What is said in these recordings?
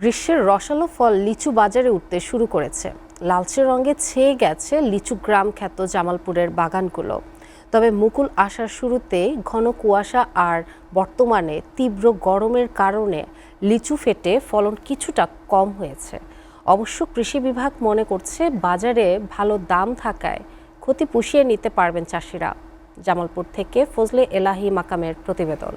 গ্রীষ্মের রসালো ফল লিচু বাজারে উঠতে শুরু করেছে। লালচে রঙে ছেয়ে গেছে লিচু গ্রাম খ্যাত জামালপুরের বাগানগুলো। তবে মুকুল আসার শুরুতেই ঘন কুয়াশা আর বর্তমানে তীব্র গরমের কারণে লিচু ফেটে ফলন কিছুটা কম হয়েছে। অবশ্য কৃষি বিভাগ মনে করছে বাজারে ভালো দাম থাকায় ক্ষতি পুষিয়ে নিতে পারবেন চাষিরা। জামালপুর থেকে ফজলে এলাহি মাকামের প্রতিবেদন।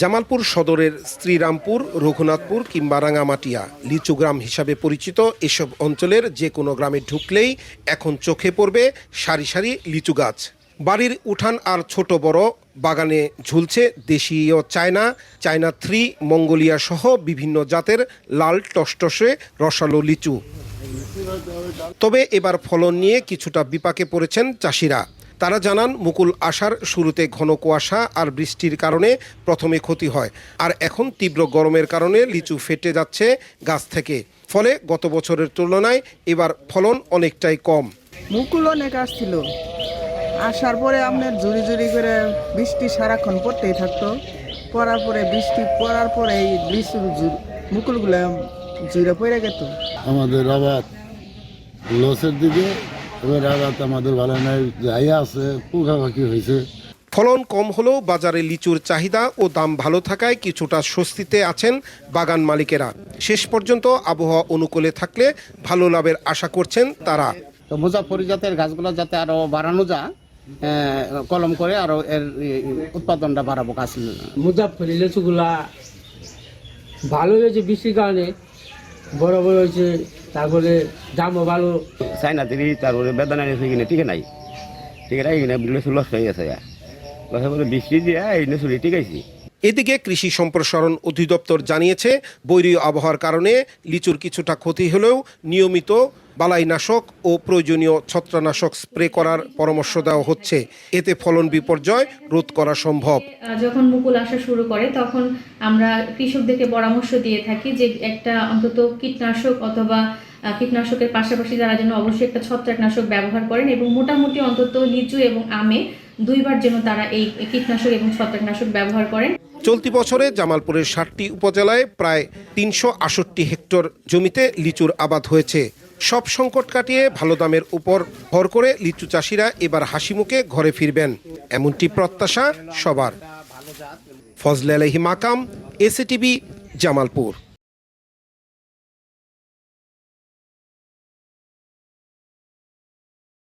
জামালপুর সদরের শ্রীরামপুর, রঘুনাথপুর কিংবা রাঙামাটিয়া লিচু গ্রাম হিসাবে পরিচিত এসব অঞ্চলের যে কোনো গ্রামে ঢুকলেই এখন চোখে পড়বে সারি সারি লিচু গাছ। বাড়ির উঠান আর ছোট বড় বাগানে ঝুলছে দেশীয় চায়না, চায়না 3, মঙ্গোলিয়া সহ বিভিন্ন জাতের লাল টসটসে রসালো লিচু। তবে এবার ফলন নিয়ে কিছুটা বিপাকে পড়েছেন চাষিরা। তারা জানান, মুকুল আসার শুরুতে ঘন কুয়াশা আর বৃষ্টির কারণে প্রথমে ক্ষতি হয়, আর এখন তীব্র গরমের কারণে লিচু ফেটে যাচ্ছে গাছ থেকে। ফলে গত বছরের তুলনায় এবার ফলন অনেকটাই কম। মুকুল অনেক আসছিল, আসার পরে আপনার জুড়ি জুড়ি করে বৃষ্টি সারাক্ষণ পড়তেই থাকতো। পড়ার পরে বৃষ্টি পড়ার পরে এই লিচুর মুকুলগুলো জুড়ে পড়ে গেত। আমাদের আবার লসের দিকে, এবার আবার আমাদের ভালো নাই, যাই আছে পোকাপাখি হয়েছে। ফলন কম হলেও বাজারে লিচুর চাহিদা ও দাম ভালো থাকায় কিছুটা স্বস্তিতে আছেন বাগান মালিকেরা। শেষ পর্যন্ত আবহাওয়া অনুকূলে থাকলে ভালো লাভের আশা করছেন তারা। তো মুজাফরি জাতের গাছগুলো যাতে আরো বাড়ানো যায়, কলম করে আরো এর উৎপাদনটা বাড়াবো গাছ। মুজাফরি লিচুগুলা ভালো হয়েছে, বৃষ্টির কারণে বড় বড় হয়েছে, তারপরে দামও ভালো। চাইনা তিরি তারপরে বেদানা নিয়েছে কিনে ঠিক নাই, ঠিক নাই কিনে লিচু লস হয়ে গেছে, বৃষ্টি দিয়ে এই লিচু ঠিক আছে। এদিকে কৃষি সম্প্রসারণ অধিদপ্তর জানিয়েছে, বৈরী আবহাওয়ার কারণে লিচুর কিছুটা ক্ষতি হলেও নিয়মিত বালাইনাশক ও প্রয়োজনীয় ছত্রাকনাশক স্প্রে করার পরামর্শ দেওয়া হচ্ছে। এতে ফলন বিপর্যয় রোধ করা সম্ভব। যখন মুকুল আসা শুরু করে তখন আমরা কৃষকদেরকে পরামর্শ দিয়ে থাকি যে একটা অন্তত কীটনাশক অথবা কীটনাশকের পাশাপাশি তারা যেন অবশ্যই একটা ছত্রাকনাশক ব্যবহার করেন এবং মোটামুটি অন্তত লিচু এবং আমে 2 বার যেন তারা এই কীটনাশক এবং ছত্রাকনাশক ব্যবহার করেন। চলতি বছরে জামালপুরের 60টি উপজেলায় প্রায় 368 হেক্টর জমিতে লিচুর আবাদ হয়েছে। সব সংকট কাটিয়ে ভালো দামের উপর ভর করে লিচু চাষিরা এবার হাসিমুখে ঘরে ফিরবেন, এমনটি প্রত্যাশা সবার। ফজলে আলাইহি মাকাম, এসএটিভি, জামালপুর।